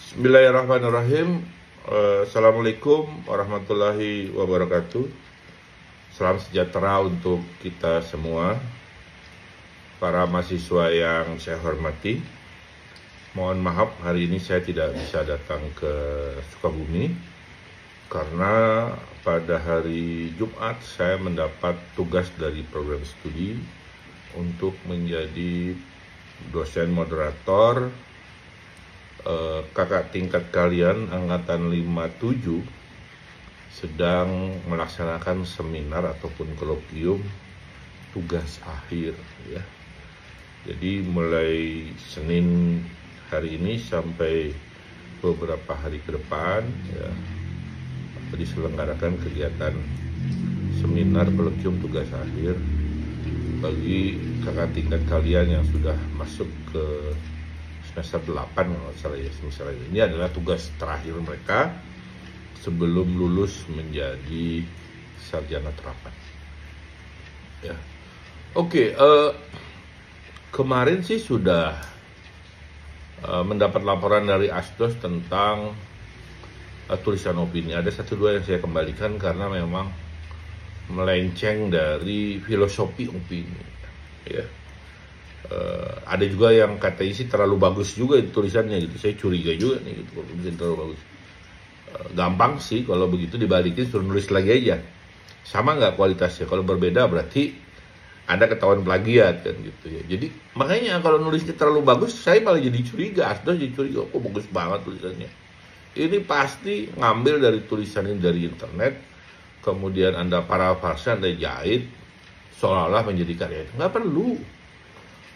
Bismillahirrahmanirrahim. Assalamualaikum warahmatullahi wabarakatuh. Salam sejahtera untuk kita semua, para mahasiswa yang saya hormati. Mohon maaf hari ini saya tidak bisa datang ke Sukabumi karena pada hari Jumat saya mendapat tugas dari program studi untuk menjadi dosen moderator kakak tingkat kalian angkatan 57 sedang melaksanakan seminar ataupun kolokium tugas akhir ya. Jadi mulai Senin hari ini sampai beberapa hari ke depan ya, diselenggarakan kegiatan seminar kolokium tugas akhir bagi kakak tingkat kalian yang sudah masuk ke semester 8 kalau salah ya, misalnya ini adalah tugas terakhir mereka sebelum lulus menjadi sarjana terapan. Ya, oke. Kemarin sih sudah mendapat laporan dari Asdos tentang tulisan opini. Ada satu dua yang saya kembalikan karena memang melenceng dari filosofi opini. Ya. Ada juga yang katanya sih terlalu bagus juga tulisannya gitu. Saya curiga juga nih gitu, kalau bisa terlalu bagus. Gampang sih kalau begitu dibalikin suruh nulis lagi aja. Sama nggak kualitasnya? Kalau berbeda berarti ada ketahuan plagiat kan gitu ya. Jadi makanya kalau nulisnya terlalu bagus saya malah jadi curiga. Asdos jadi curiga, kok bagus banget tulisannya. Ini pasti ngambil dari tulisan ini dari internet, kemudian Anda parafrase, Anda jahit seolah-olah menjadi karya. Nggak perlu.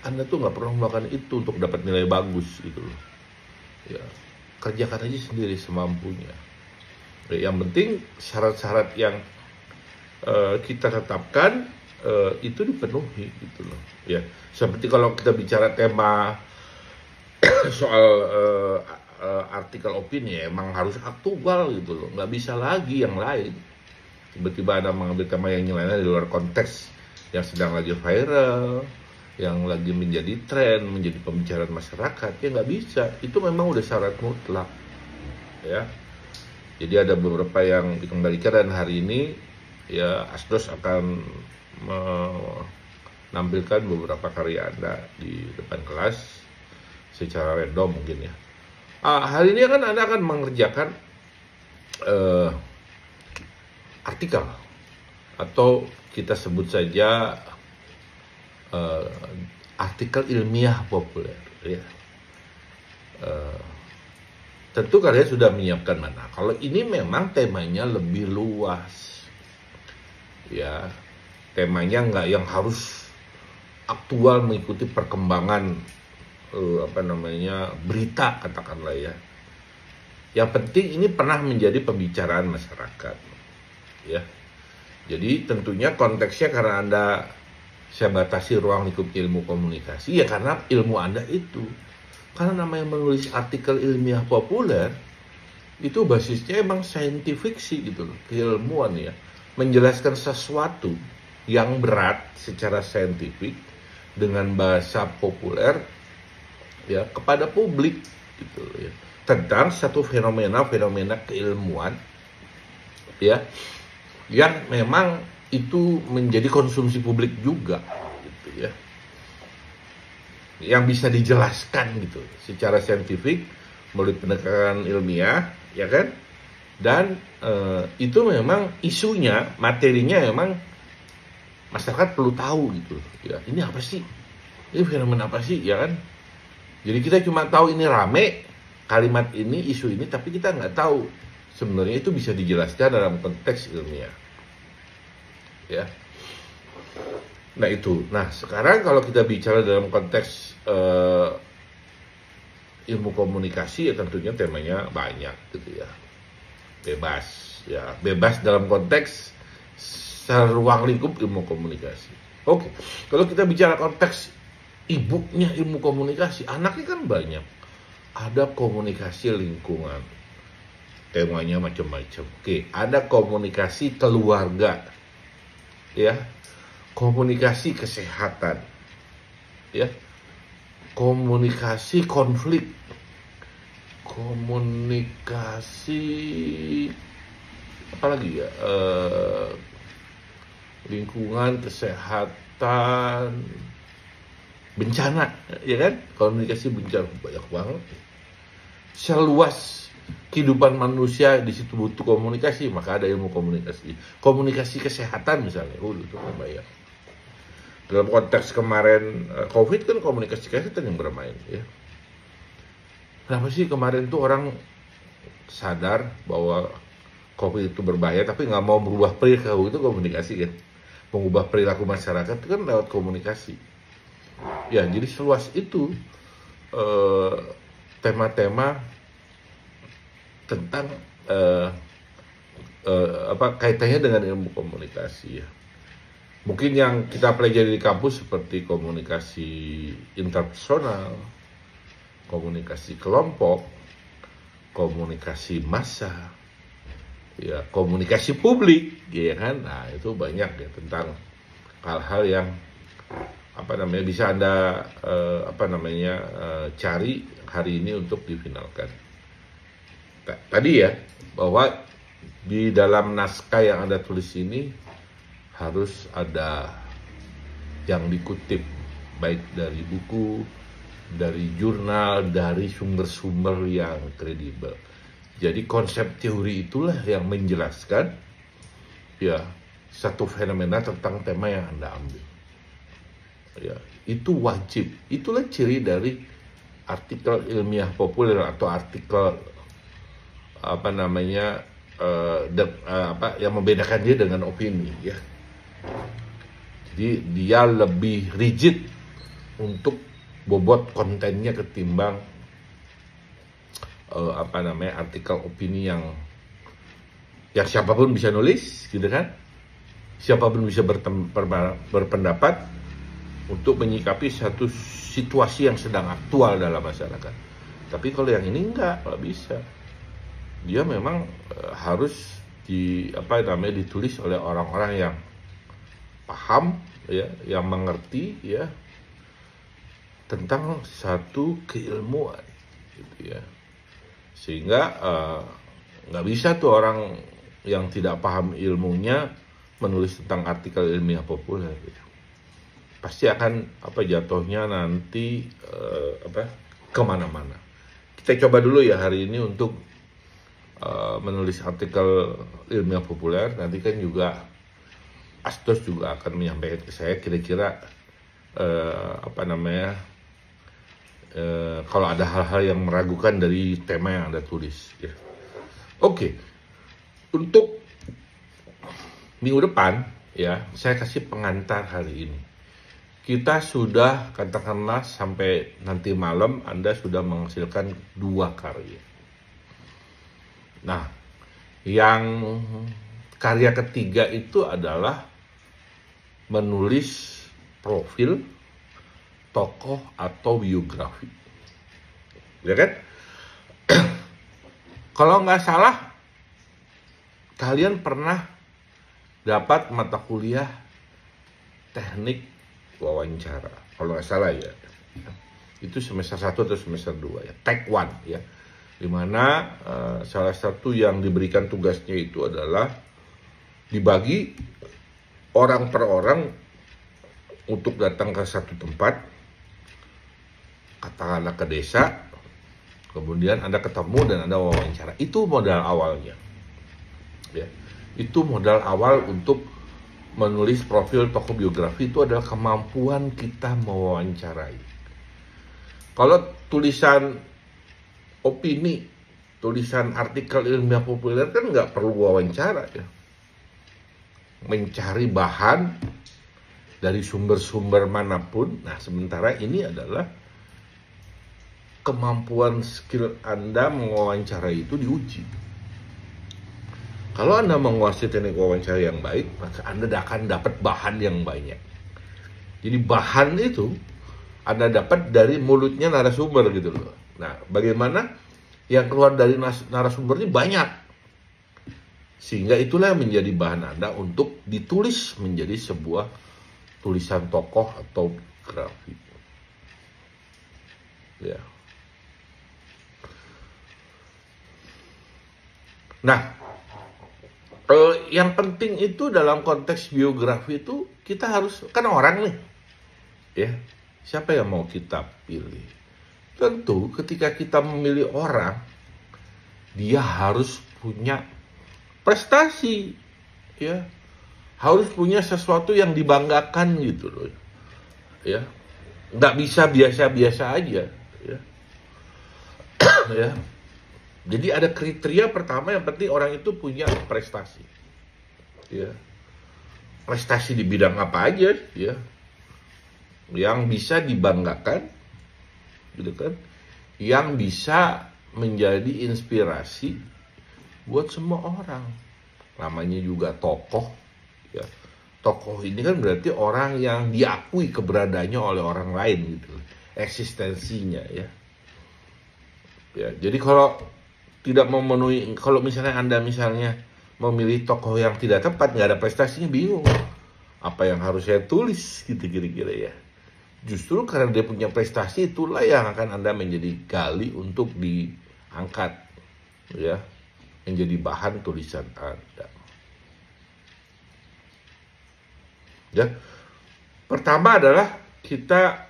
Anda tuh nggak pernah melakukan itu untuk dapat nilai bagus gitu loh. Ya, kerjakan aja sendiri semampunya. Ya, yang penting syarat-syarat yang kita tetapkan itu dipenuhi gitu loh. Ya, seperti kalau kita bicara tema soal artikel opini ya, emang harus aktual gitu loh. Nggak bisa lagi yang lain. Tiba-tiba Anda mengambil tema yang lainnya di luar konteks yang sedang lagi viral, yang lagi menjadi tren, menjadi pembicaraan masyarakat, ya nggak bisa. Itu memang udah syarat mutlak, ya. Jadi ada beberapa yang dikembalikan dan hari ini ya Asdos akan menampilkan beberapa karya Anda di depan kelas secara random mungkin ya. Hari ini kan Anda akan mengerjakan artikel atau kita sebut saja artikel ilmiah populer ya. Tentu kalian sudah menyiapkan mana. Kalau ini memang temanya lebih luas ya, temanya nggak yang harus aktual mengikuti perkembangan berita katakanlah ya. Yang penting ini pernah menjadi pembicaraan masyarakat ya. Jadi tentunya konteksnya karena saya batasi ruang lingkup ilmu komunikasi ya karena ilmu Anda itu. Karena namanya menulis artikel ilmiah populer itu basisnya emang scientific sih gitu loh, keilmuan ya. Menjelaskan sesuatu yang berat secara saintifik dengan bahasa populer ya kepada publik gitu loh ya. Tentang satu fenomena keilmuan ya yang memang itu menjadi konsumsi publik juga gitu ya, yang bisa dijelaskan gitu secara saintifik melalui pendekatan ilmiah ya kan, dan itu memang isunya, materinya memang masyarakat perlu tahu gitu ya. Ini apa sih, ini fenomena apa sih ya kan. Jadi kita cuma tahu ini rame kalimat ini, isu ini, tapi kita nggak tahu sebenarnya itu bisa dijelaskan dalam konteks ilmiah ya. Nah itu. Nah sekarang kalau kita bicara dalam konteks ilmu komunikasi ya tentunya temanya banyak gitu ya. Bebas dalam konteks ruang lingkup ilmu komunikasi. Oke. Kalau kita bicara konteks ibunya ilmu komunikasi, anaknya kan banyak. Ada komunikasi lingkungan, temanya macam-macam. Oke, ada komunikasi keluarga ya, komunikasi kesehatan ya, komunikasi konflik, komunikasi apalagi ya, lingkungan, kesehatan, bencana, ya kan? Komunikasi bencana banyak banget. Seluas kehidupan manusia di situ butuh komunikasi, maka ada ilmu komunikasi. Komunikasi kesehatan misalnya, itu kan banyak. Dalam konteks kemarin COVID kan komunikasi kesehatan yang bermain, ya. Kenapa sih kemarin tuh orang sadar bahwa COVID itu berbahaya, tapi nggak mau berubah perilaku? Itu komunikasi kan, mengubah perilaku masyarakat itu kan lewat komunikasi. Ya, jadi seluas itu tema-tema tentang kaitannya dengan ilmu komunikasi ya. Mungkin yang kita pelajari di kampus seperti komunikasi interpersonal, komunikasi kelompok, komunikasi massa, ya komunikasi publik, ya kan. Nah itu banyak ya tentang hal-hal yang bisa Anda cari hari ini untuk difinalkan. Tadi ya, bahwa di dalam naskah yang Anda tulis ini harus ada yang dikutip, baik dari buku, dari jurnal, dari sumber-sumber yang kredibel. Jadi konsep teori itulah yang menjelaskan ya satu fenomena tentang tema yang Anda ambil. Ya, itu wajib. Itulah ciri dari artikel ilmiah populer atau artikel yang membedakan dia dengan opini ya. Jadi dia lebih rigid untuk bobot kontennya ketimbang artikel opini yang siapapun bisa nulis, gitu kan? Siapapun bisa berpendapat untuk menyikapi satu situasi yang sedang aktual dalam masyarakat. Tapi kalau yang ini nggak bisa. Dia memang harus ditulis oleh orang-orang yang paham, ya, yang mengerti, ya, tentang satu keilmuan, gitu ya. Sehingga nggak bisa tuh orang yang tidak paham ilmunya menulis tentang artikel ilmiah populer. Gitu. Pasti akan jatuhnya nanti kemana-mana. Kita coba dulu ya hari ini untuk menulis artikel ilmiah populer. Nanti kan juga Astos juga akan menyampaikan ke saya kira-kira kalau ada hal-hal yang meragukan dari tema yang Anda tulis ya. Oke. Untuk minggu depan ya, saya kasih pengantar hari ini. Kita sudah katakanlah sampai nanti malam Anda sudah menghasilkan 2 karya. Nah, yang karya ketiga itu adalah menulis profil tokoh atau biografi, ya kan? Kalau nggak salah, kalian pernah dapat mata kuliah teknik wawancara, kalau nggak salah ya. Itu semester 1 atau semester 2 ya, Tech 1 ya. Dimana salah satu yang diberikan tugasnya itu adalah dibagi orang per orang untuk datang ke satu tempat, katakanlah ke desa, kemudian Anda ketemu dan Anda wawancara. Itu modal awalnya, ya. Itu modal awal untuk menulis profil tokoh biografi. Itu adalah kemampuan kita mewawancarai. Kalau tulisan opini, tulisan artikel ilmiah populer kan nggak perlu wawancara ya. Mencari bahan dari sumber-sumber manapun. Nah, sementara ini adalah kemampuan skill Anda mewawancarai itu diuji. Kalau Anda menguasai teknik wawancara yang baik, maka Anda akan dapat bahan yang banyak. Jadi bahan itu Anda dapat dari mulutnya narasumber gitu loh. Nah, bagaimana yang keluar dari narasumber ini banyak. Sehingga itulah yang menjadi bahan Anda untuk ditulis menjadi sebuah tulisan tokoh atau biografi. Ya. Nah, yang penting itu dalam konteks biografi itu kita harus, kan orang nih, ya, siapa yang mau kita pilih? Tentu ketika kita memilih orang, dia harus punya prestasi, ya, harus punya sesuatu yang dibanggakan gitu loh, ya, nggak bisa biasa-biasa aja, ya, ya. Jadi ada kriteria pertama, yang penting orang itu punya prestasi, ya, prestasi di bidang apa aja, ya, yang bisa dibanggakan, gitu kan, yang bisa menjadi inspirasi buat semua orang. Namanya juga tokoh, ya, tokoh ini kan berarti orang yang diakui keberadaannya oleh orang lain gitu, eksistensinya, ya. Ya, jadi kalau tidak memenuhi, kalau misalnya Anda misalnya memilih tokoh yang tidak tepat, nggak ada prestasinya, bingung apa yang harus saya tulis gitu kira-kira, ya. Justru karena dia punya prestasi, itulah yang akan Anda menjadi gali untuk diangkat, ya, menjadi bahan tulisan Anda. Ya, pertama adalah kita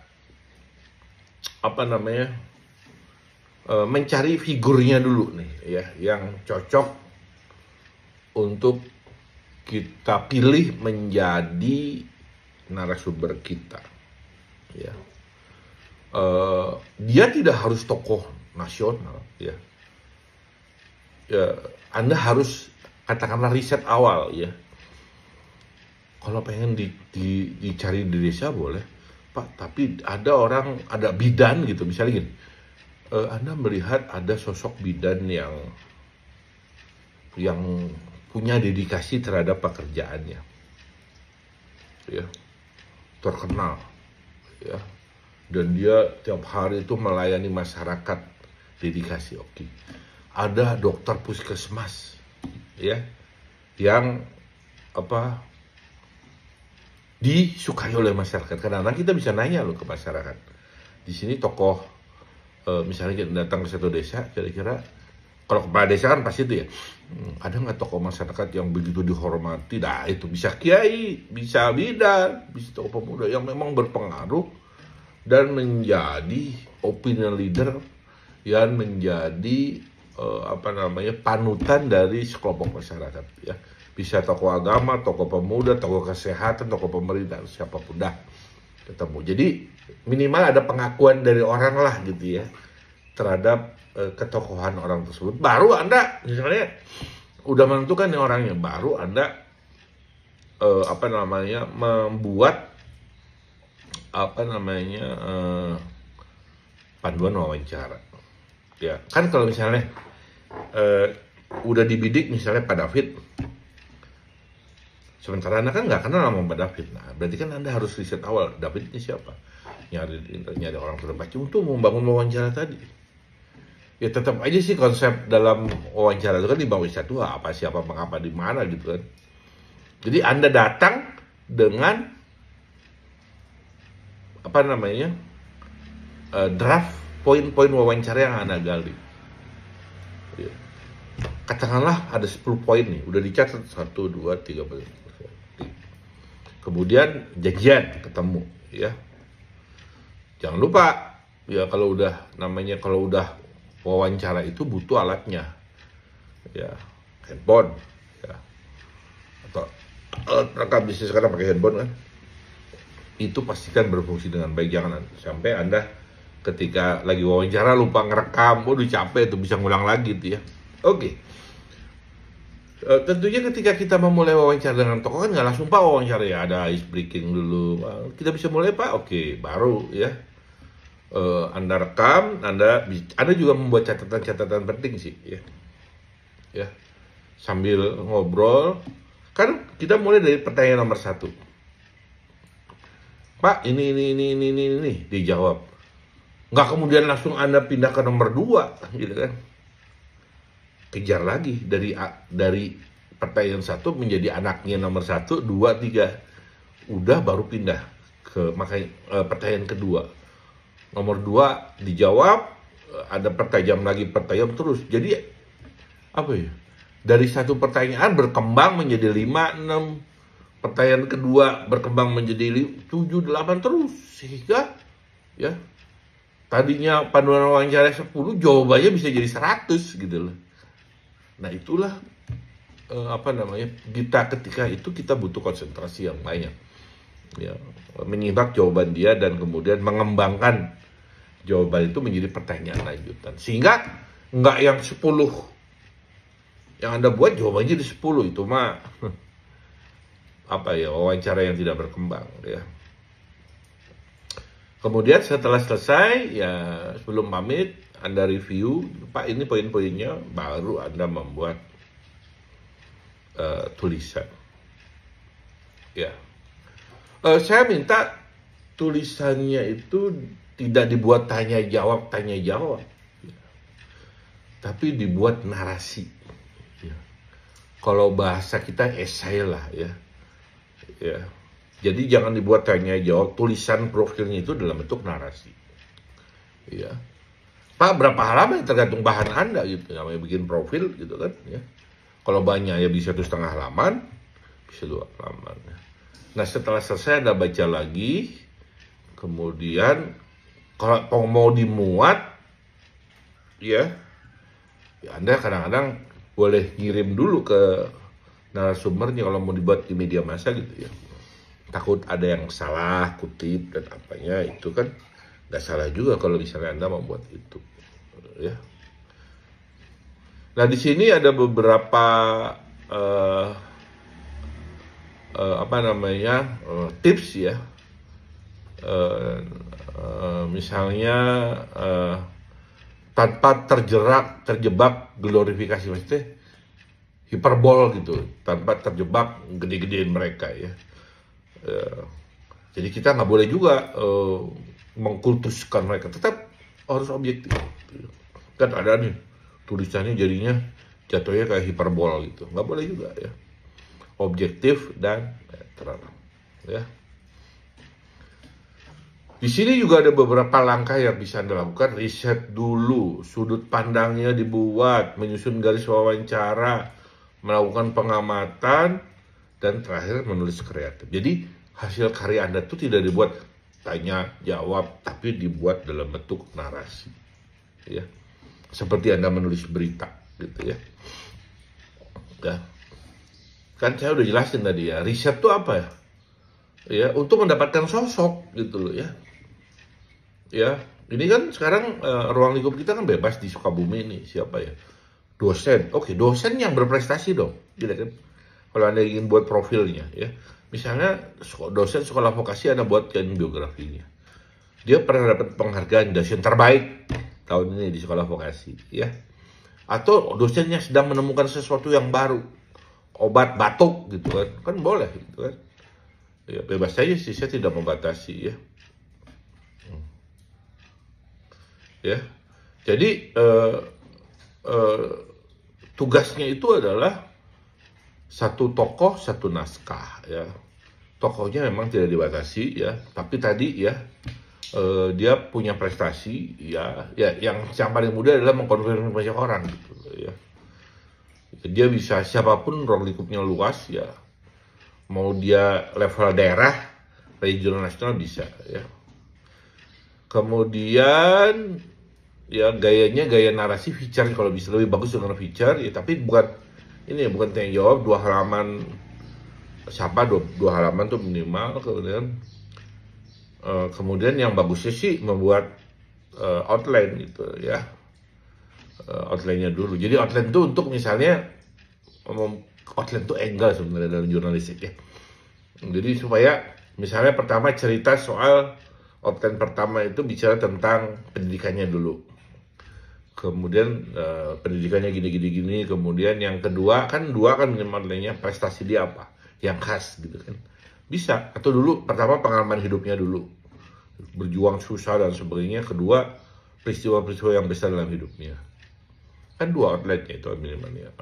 mencari figurnya dulu nih, ya, yang cocok untuk kita pilih menjadi narasumber kita, ya. Dia tidak harus tokoh nasional, ya. Ya, Anda harus katakanlah riset awal, ya. Kalau pengen dicari di desa boleh, Pak, tapi ada bidan gitu, misalnya gini. Anda melihat ada sosok bidan yang punya dedikasi terhadap pekerjaannya, ya, terkenal, ya, dan dia tiap hari itu melayani masyarakat, dedikasi, oke. Ada dokter puskesmas, ya, yang disukai oleh masyarakat. Kadang-kadang kita bisa nanya loh ke masyarakat, di sini tokoh, misalnya kita datang ke satu desa, kira-kira kalau kepala desa kan pasti itu, ya, ada nggak tokoh masyarakat yang begitu dihormati? Nah, itu bisa kiai, bisa bidan, bisa tokoh pemuda yang memang berpengaruh dan menjadi opinion leader, yang menjadi panutan dari sekelompok masyarakat, ya. Bisa tokoh agama, tokoh pemuda, tokoh kesehatan, tokoh pemerintah, siapapun dah ketemu. Jadi minimal ada pengakuan dari orang lah gitu, ya, terhadap ketokohan orang tersebut. Baru Anda misalnya udah menentukan nih orangnya, baru Anda membuat panduan wawancara. Ya, kan kalau misalnya udah dibidik misalnya Pak David, sementara Anda kan nggak kenal sama Pak David. Nah, berarti kan Anda harus riset awal, David ini siapa? Nyari orang terdekat untuk membangun wawancara tadi. Ya tetap aja sih konsep dalam wawancara itu kan dibangun satu, apa, siapa, mengapa, di mana gitu kan. Jadi Anda datang dengan draft poin-poin wawancara yang Anda gali. Ya. Katakanlah ada 10 poin nih, udah dicatat 1, 2, 3, 4. Kemudian janjian ketemu, ya. Jangan lupa, ya, kalau udah wawancara itu butuh alatnya, ya, handphone, ya, atau rekam bisnis sekarang pakai handphone kan, itu pastikan berfungsi dengan baik. Jangan sampai Anda ketika lagi wawancara lupa ngerekam, udah capek tuh, bisa ngulang lagi tuh, ya. Oke. Tentunya ketika kita memulai wawancara dengan tokoh kan nggak langsung Pak wawancara, ya, ada ice breaking dulu. Kita bisa mulai Pak, oke, baru, ya. Anda rekam, Anda juga membuat catatan-catatan penting sih, ya. Ya, sambil ngobrol, kan kita mulai dari pertanyaan nomor 1. Pak, ini, dijawab. Nggak kemudian langsung Anda pindah ke nomor 2, gitu kan. Kejar lagi dari pertanyaan 1 menjadi anaknya nomor 1, 2, 3. Udah baru pindah ke pertanyaan kedua. Nomor 2 dijawab, ada pertanyaan lagi, pertanyaan terus. Jadi Dari satu pertanyaan berkembang menjadi 5, 6. Pertanyaan kedua berkembang menjadi 7, 8 terus. Sehingga ya tadinya panduan wawancara 10, jawabannya bisa jadi 100 gitu loh. Nah itulah kita ketika itu kita butuh konsentrasi yang banyak. Ya, menyimak jawaban dia dan kemudian mengembangkan jawaban itu menjadi pertanyaan lanjutan. Sehingga nggak yang 10 yang Anda buat jawabannya di 10, itu mah wawancara yang tidak berkembang ya. Kemudian setelah selesai ya, sebelum pamit Anda review, Pak ini poin-poinnya, baru Anda membuat tulisan. Ya. Saya minta tulisannya itu tidak dibuat tanya jawab, tapi dibuat narasi. Ya. Kalau bahasa kita esai lah ya. Ya. Jadi jangan dibuat tanya jawab, tulisan profilnya itu dalam bentuk narasi. Ya. Pak, berapa halaman tergantung bahan Anda gitu, namanya bikin profil gitu kan ya. Kalau banyak ya bisa 1,5 halaman, bisa 2 halaman. Nah setelah selesai Anda baca lagi, kemudian kalau mau dimuat ya Anda kadang-kadang boleh ngirim dulu ke narasumbernya kalau mau dibuat di media massa gitu ya. Takut ada yang salah kutip dan apanya, itu kan nggak salah juga kalau misalnya Anda membuat itu ya. Nah di sini ada beberapa tips ya. Misalnya tanpa terjebak glorifikasi, maksudnya hiperbol gitu, tanpa terjebak gede-gedein mereka ya. Jadi kita nggak boleh juga mengkultuskan mereka, tetap harus objektif. Kan ada nih tulisannya jadinya jatuhnya kayak hiperbol gitu, nggak boleh juga ya. Objektif dan netral ya. Di sini juga ada beberapa langkah yang bisa Anda lakukan. Riset dulu, sudut pandangnya dibuat, menyusun garis wawancara, melakukan pengamatan, dan terakhir menulis kreatif. Jadi hasil karya Anda itu tidak dibuat tanya jawab, tapi dibuat dalam bentuk narasi ya. Seperti Anda menulis berita gitu ya. Ya. Kan saya udah jelasin tadi ya, riset itu apa ya? Ya, untuk mendapatkan sosok gitu loh ya. Ya, ini kan sekarang ruang lingkup kita kan bebas di Sukabumi ini, siapa ya? Dosen. Oke, dosen yang berprestasi dong, gitu kan. Kalau Anda ingin buat profilnya ya. Misalnya dosen sekolah vokasi Anda buatkan biografinya. Dia pernah dapat penghargaan dosen terbaik tahun ini di sekolah vokasi ya. Atau dosennya sedang menemukan sesuatu yang baru, obat batuk gitu kan. Kan boleh gitu kan. Ya, bebas saja sih, saya tidak membatasi ya. Ya. Jadi tugasnya itu adalah satu tokoh, satu naskah ya. Tokohnya memang tidak dibatasi ya, tapi tadi ya dia punya prestasi ya, yang paling mudah adalah mengkonfirmasi banyak orang gitu ya. Dia bisa siapapun, ruang lingkupnya luas ya. Mau dia level daerah, regional, nasional bisa ya. Kemudian ya gayanya gaya narasi feature, kalau bisa lebih bagus dengan feature ya, tapi bukan tanya jawab 2 halaman, siapa 2 halaman tuh minimal. Kemudian yang bagusnya sih membuat outline gitu ya. Outline-nya dulu. Jadi outline itu untuk misalnya outline itu angle sebenarnya dalam jurnalistik ya. Jadi supaya misalnya pertama cerita soal outline pertama itu bicara tentang pendidikannya dulu. Kemudian pendidikannya gini. Kemudian yang kedua kan outline-nya prestasi dia apa yang khas gitu kan. Bisa. Atau dulu pertama pengalaman hidupnya dulu, berjuang susah dan sebagainya. Kedua peristiwa-peristiwa yang besar dalam hidupnya. Kan 2 outline-nya itu minimalnya.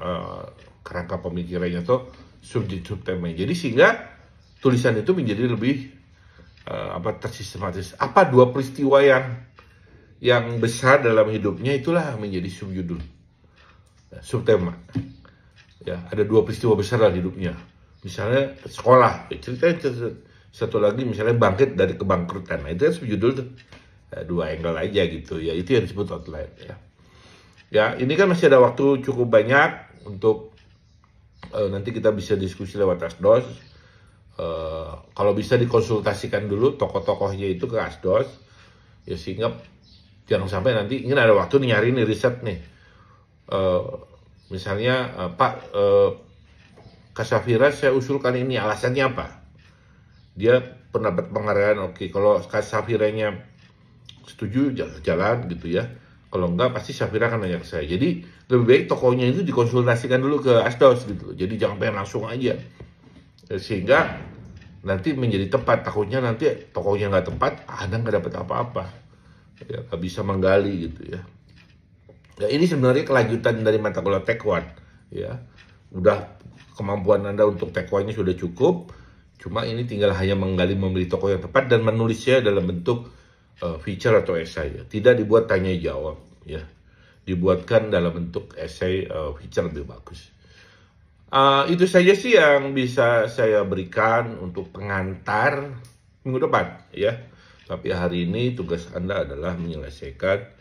Kerangka pemikirannya atau subjek-subtemanya. Jadi sehingga tulisan itu menjadi lebih tersistematis. Apa 2 peristiwa yang besar dalam hidupnya, itulah menjadi subjudul, subtema. Ya, ada 2 peristiwa besar dalam hidupnya. Misalnya sekolah, ceritanya satu lagi misalnya bangkit dari kebangkrutan. Nah, itu kan judul tuh. 2 angle aja gitu ya. Itu yang disebut outline ya. Ya, ini kan masih ada waktu cukup banyak untuk nanti kita bisa diskusi lewat Asdos. Kalau bisa dikonsultasikan dulu tokoh-tokohnya itu ke Asdos ya, sehingga jangan sampai nanti ini ada waktu nih nyari nih riset nih. Misalnya Pak Kak Safira saya usulkan ini, alasannya apa? Dia pendapat penghargaan, oke. Kalau Kak Safiranya setuju jalan gitu ya. Kalau enggak pasti Safira akan nanya ke saya. Jadi lebih baik tokohnya itu dikonsultasikan dulu ke Asdos gitu. Jadi jangan pengen langsung aja. Sehingga nanti menjadi tepat. Takutnya nanti tokohnya nggak tepat, Anda nggak dapat apa-apa. Ya, nggak bisa menggali gitu ya. Ya, ini sebenarnya kelanjutan dari mata kuliah Taekwondo ya. Udah kemampuan Anda untuk Taekwondo sudah cukup, cuma ini tinggal hanya menggali, memilih tokoh yang tepat dan menulisnya dalam bentuk feature atau esai ya. Tidak dibuat tanya jawab ya. Dibuatkan dalam bentuk esai feature lebih bagus. Itu saja sih yang bisa saya berikan untuk pengantar minggu depan ya. Tapi hari ini tugas Anda adalah menyelesaikan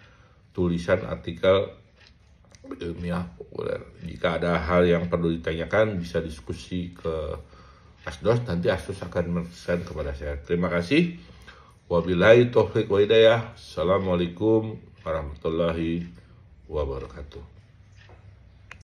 tulisan artikel ilmiah populer. Jika ada hal yang perlu ditanyakan, bisa diskusi ke Asdos, nanti Asdos akan menyelesaikan kepada saya. Terima kasih. Wabillahi taufiq wa hidayah. Assalamualaikum warahmatullahi wabarakatuh.